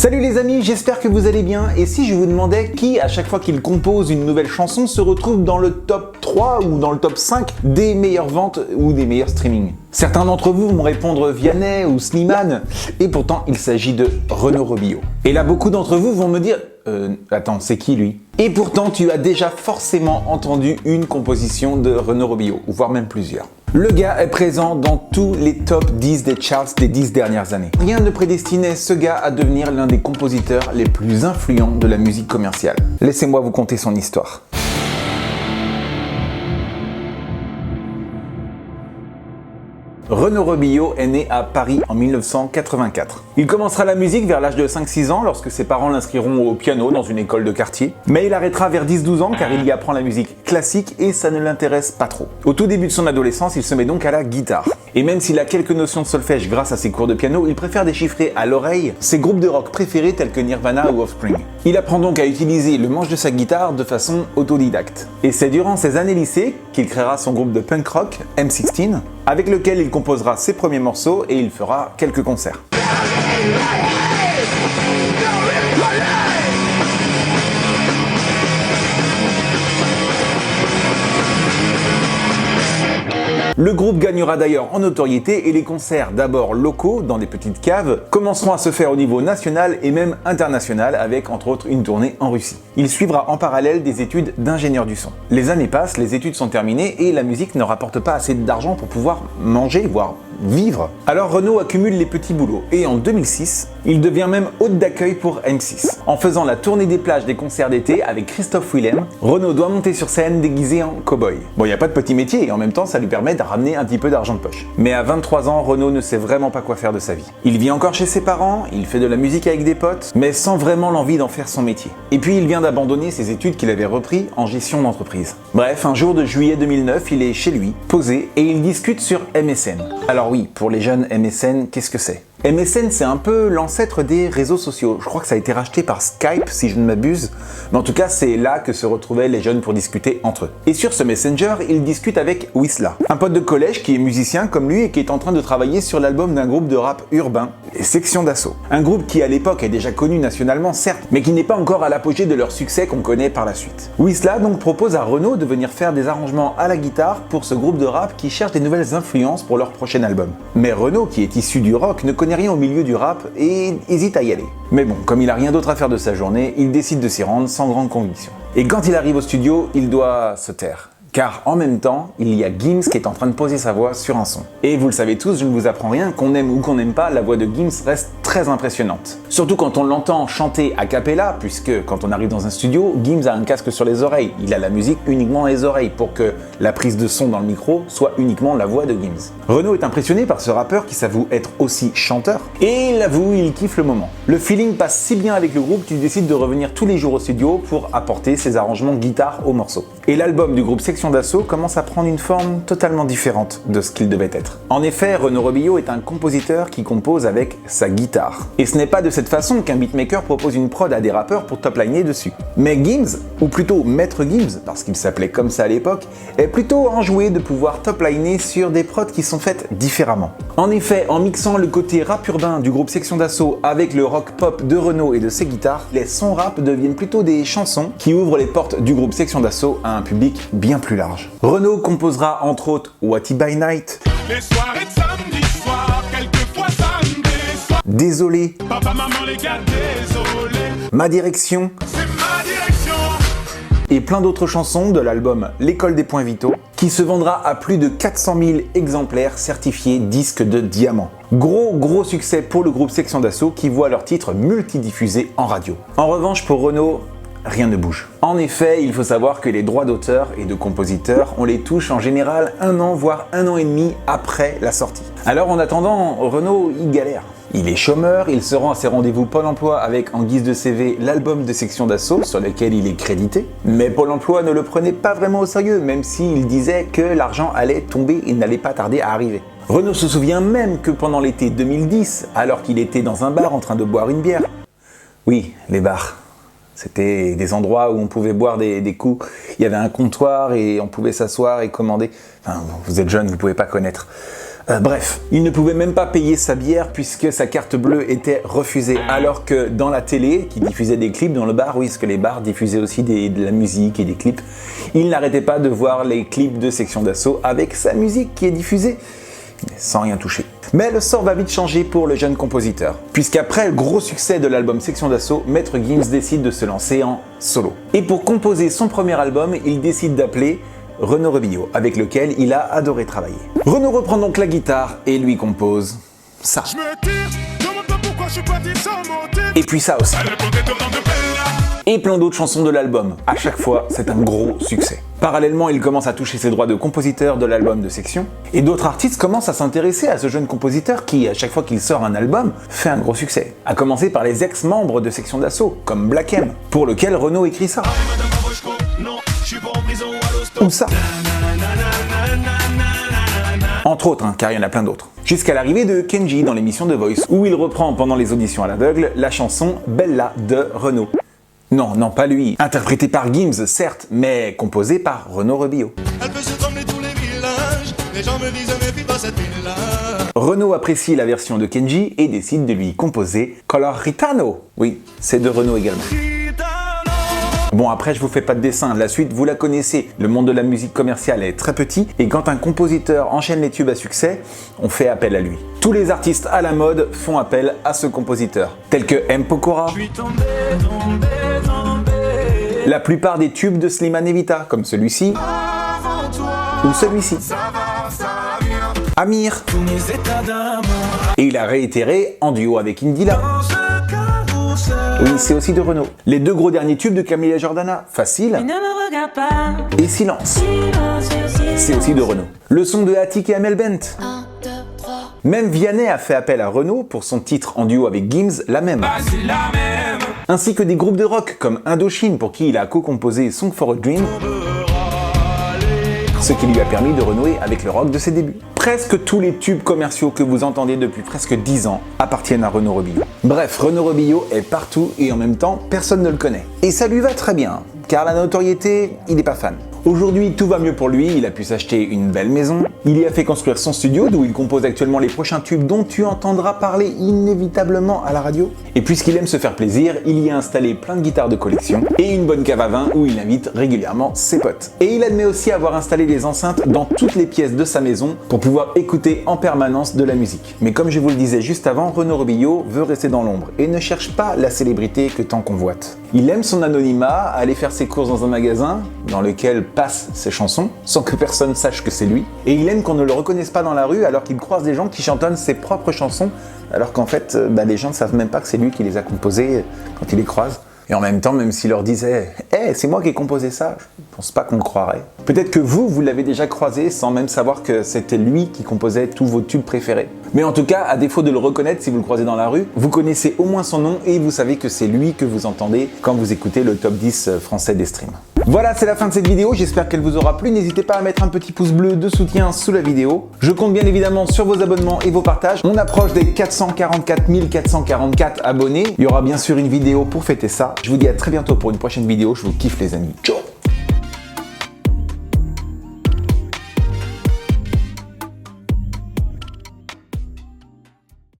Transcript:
Salut les amis, j'espère que vous allez bien. Et si je vous demandais qui, à chaque fois qu'il compose une nouvelle chanson, se retrouve dans le top 3 ou dans le top 5 des meilleures ventes ou des meilleurs streamings? Certains d'entre vous vont répondre Vianney ou Slimane, et pourtant il s'agit de Renaud Robillot. Et là, beaucoup d'entre vous vont me dire attends, c'est qui lui? Et pourtant, tu as déjà forcément entendu une composition de Renaud Robillot, voire même plusieurs. Le gars est présent dans tous les top 10 des charts des 10 dernières années. Rien ne prédestinait ce gars à devenir l'un des compositeurs les plus influents de la musique commerciale. Laissez-moi vous conter son histoire. Renaud Robillot est né à Paris en 1984. Il commencera la musique vers l'âge de 5-6 ans lorsque ses parents l'inscriront au piano dans une école de quartier. Mais il arrêtera vers 10-12 ans car il y apprend la musique classique et ça ne l'intéresse pas trop. Au tout début de son adolescence, il se met donc à la guitare. Et même s'il a quelques notions de solfège grâce à ses cours de piano, il préfère déchiffrer à l'oreille ses groupes de rock préférés tels que Nirvana ou Offspring. Il apprend donc à utiliser le manche de sa guitare de façon autodidacte. Et c'est durant ses années lycée qu'il créera son groupe de punk rock, M16, avec lequel il composera ses premiers morceaux et il fera quelques concerts. Le groupe gagnera d'ailleurs en notoriété et les concerts, d'abord locaux dans des petites caves, commenceront à se faire au niveau national et même international avec entre autres une tournée en Russie. Il suivra en parallèle des études d'ingénieur du son. Les années passent, les études sont terminées et la musique ne rapporte pas assez d'argent pour pouvoir manger, voire vivre. Alors Renaud accumule les petits boulots et en 2006, il devient même hôte d'accueil pour M6. En faisant la tournée des plages des concerts d'été avec Christophe Willem, Renaud doit monter sur scène déguisé en cow-boy. Bon, il n'y a pas de petit métier et en même temps ça lui permet de ramener un petit peu d'argent de poche. Mais à 23 ans, Renaud ne sait vraiment pas quoi faire de sa vie. Il vit encore chez ses parents, il fait de la musique avec des potes, mais sans vraiment l'envie d'en faire son métier. Et puis il vient d'abandonner ses études qu'il avait repris en gestion d'entreprise. Bref, un jour de juillet 2009, il est chez lui, posé, et il discute sur MSN. Alors oui, pour les jeunes, MSN, qu'est-ce que c'est? MSN, c'est un peu l'ancêtre des réseaux sociaux. Je crois que ça a été racheté par Skype, si je ne m'abuse. Mais en tout cas, c'est là que se retrouvaient les jeunes pour discuter entre eux. Et sur ce Messenger, il discute avec Wisla, un pote de collège qui est musicien comme lui et qui est en train de travailler sur l'album d'un groupe de rap urbain, les Section d'Assaut. Un groupe qui à l'époque est déjà connu nationalement, certes, mais qui n'est pas encore à l'apogée de leur succès qu'on connaît par la suite. Wisla donc propose à Renaud de venir faire des arrangements à la guitare pour ce groupe de rap qui cherche des nouvelles influences pour leur prochain album. Mais Renaud, qui est issu du rock, ne connaît rien au milieu du rap et hésite à y aller. Mais bon, comme il a rien d'autre à faire de sa journée, il décide de s'y rendre sans grande conviction. Et quand il arrive au studio, il doit se taire. Car en même temps, il y a Gims qui est en train de poser sa voix sur un son. Et vous le savez tous, je ne vous apprends rien, qu'on aime ou qu'on n'aime pas, la voix de Gims reste très impressionnante. Surtout quand on l'entend chanter a cappella, puisque quand on arrive dans un studio, Gims a un casque sur les oreilles. Il a la musique uniquement dans les oreilles pour que la prise de son dans le micro soit uniquement la voix de Gims. Renaud est impressionné par ce rappeur qui s'avoue être aussi chanteur, et il avoue, il kiffe le moment. Le feeling passe si bien avec le groupe qu'il décide de revenir tous les jours au studio pour apporter ses arrangements guitare au morceau. Et l'album du groupe Section d'Assaut commence à prendre une forme totalement différente de ce qu'il devait être. En effet, Renaud Robillot est un compositeur qui compose avec sa guitare. Et ce n'est pas de cette façon qu'un beatmaker propose une prod à des rappeurs pour topliner dessus. Mais Gims, ou plutôt Maître Gims, parce qu'il s'appelait comme ça à l'époque, est plutôt enjoué de pouvoir topliner sur des prods qui sont faites différemment. En effet, en mixant le côté rap urbain du groupe Section d'Assaut avec le rock pop de Renaud et de ses guitares, les sons rap deviennent plutôt des chansons qui ouvrent les portes du groupe Section d'Assaut à un public bien plus large. Renaud composera entre autres What It By Night, les soirées de samedi soir, quelquefois ça me déçoit. Désolé, Papa, maman, les gars, désolé, Ma Direction, c'est ma direction. et plein d'autres chansons de l'album L'école des points vitaux, qui se vendra à plus de 400 000 exemplaires certifiés disques de diamant. Gros succès pour le groupe Section d'Assaut qui voit leur titre multidiffusé en radio. En revanche pour Renaud, rien ne bouge. En effet, il faut savoir que les droits d'auteur et de compositeurs, on les touche en général 1 an, voire 1 an et demi après la sortie. Alors en attendant, Renaud, il galère. Il est chômeur, il se rend à ses rendez-vous Pôle emploi avec en guise de CV l'album de Section d'Assaut sur lequel il est crédité. Mais Pôle emploi ne le prenait pas vraiment au sérieux, même s'il disait que l'argent allait tomber et n'allait pas tarder à arriver. Renaud se souvient même que pendant l'été 2010, alors qu'il était dans un bar en train de boire une bière, oui, les bars, c'était des endroits où on pouvait boire des coups. Il y avait un comptoir et on pouvait s'asseoir et commander. Enfin, vous êtes jeune, vous ne pouvez pas connaître. Bref, il ne pouvait même pas payer sa bière puisque sa carte bleue était refusée. Alors que dans la télé, qui diffusait des clips dans le bar, oui, parce que les bars diffusaient aussi de la musique et des clips, il n'arrêtait pas de voir les clips de Section d'Assaut avec sa musique qui est diffusée, sans rien toucher. Mais le sort va vite changer pour le jeune compositeur, puisqu'après le gros succès de l'album Section d'Assaut, Maître Gims décide de se lancer en solo. Et pour composer son premier album, il décide d'appeler Renaud Rebillo, avec lequel il a adoré travailler. Renaud reprend donc la guitare et lui compose ça. Je me tire, demande pas pourquoi je suis parti sans motif. Et puis ça aussi. Elle est pour détourner de Bella. Et plein d'autres chansons de l'album. À chaque fois, c'est un gros succès. Parallèlement, il commence à toucher ses droits de compositeur de l'album de Section. Et d'autres artistes commencent à s'intéresser à ce jeune compositeur qui, à chaque fois qu'il sort un album, fait un gros succès. À commencer par les ex-membres de Section d'Assaut, comme Black M, pour lequel Renaud écrit ça. Ou ça. Entre autres, car il y en a plein d'autres. Jusqu'à l'arrivée de Kenji dans l'émission The Voice, où il reprend pendant les auditions à l'aveugle la chanson Bella de Renaud. Non, pas lui. Interprété par Gims, certes, mais composé par Renaud Rebillo. Elle peut se promener tous les villages, les gens me disent méfie pas cette ville-là. Renaud apprécie la version de Kenji et décide de lui composer Color Ritano. Oui, c'est de Renaud également. Bon, après, je vous fais pas de dessin, la suite, vous la connaissez. Le monde de la musique commerciale est très petit, et quand un compositeur enchaîne les tubes à succès, on fait appel à lui. Tous les artistes à la mode font appel à ce compositeur, tels que M. Pokora, la plupart des tubes de Slimane et Vita, comme celui-ci, ou celui-ci, Amir, et il a réitéré en duo avec Indila. Oui, c'est aussi de Renaud. Les deux gros derniers tubes de Camilla Jordana, Facile et Silence. C'est aussi de Renaud. Le son de Attic et Amel Bent. Même Vianney a fait appel à Renaud pour son titre en duo avec Gims, La Même. Ainsi que des groupes de rock comme Indochine pour qui il a co-composé Song for a Dream, ce qui lui a permis de renouer avec le rock de ses débuts. Presque tous les tubes commerciaux que vous entendez depuis presque 10 ans appartiennent à Renaud Rebillo. Bref, Renaud Rebillo est partout et en même temps, personne ne le connaît. Et ça lui va très bien, car la notoriété, il n'est pas fan. Aujourd'hui, tout va mieux pour lui, il a pu s'acheter une belle maison, il y a fait construire son studio d'où il compose actuellement les prochains tubes dont tu entendras parler inévitablement à la radio. Et puisqu'il aime se faire plaisir, il y a installé plein de guitares de collection et une bonne cave à vin où il invite régulièrement ses potes. Et il admet aussi avoir installé des enceintes dans toutes les pièces de sa maison pour pouvoir écouter en permanence de la musique. Mais comme je vous le disais juste avant, Renaud Rebillo veut rester dans l'ombre et ne cherche pas la célébrité que tant convoite. Il aime son anonymat, aller faire ses courses dans un magasin dans lequel passe ses chansons sans que personne sache que c'est lui. Et il aime qu'on ne le reconnaisse pas dans la rue alors qu'il croise des gens qui chantonnent ses propres chansons alors qu'en fait, les gens ne savent même pas que c'est lui qui les a composées quand il les croise. Et en même temps, même s'il leur disait « Hey, c'est moi qui ai composé ça », je pense pas qu'on le croirait. Peut-être que vous l'avez déjà croisé sans même savoir que c'était lui qui composait tous vos tubes préférés. Mais en tout cas, à défaut de le reconnaître si vous le croisez dans la rue, vous connaissez au moins son nom et vous savez que c'est lui que vous entendez quand vous écoutez le top 10 français des streams. Voilà, c'est la fin de cette vidéo, j'espère qu'elle vous aura plu. N'hésitez pas à mettre un petit pouce bleu de soutien sous la vidéo. Je compte bien évidemment sur vos abonnements et vos partages. On approche des 444 444 abonnés. Il y aura bien sûr une vidéo pour fêter ça. Je vous dis à très bientôt pour une prochaine vidéo. Je vous kiffe les amis. Ciao.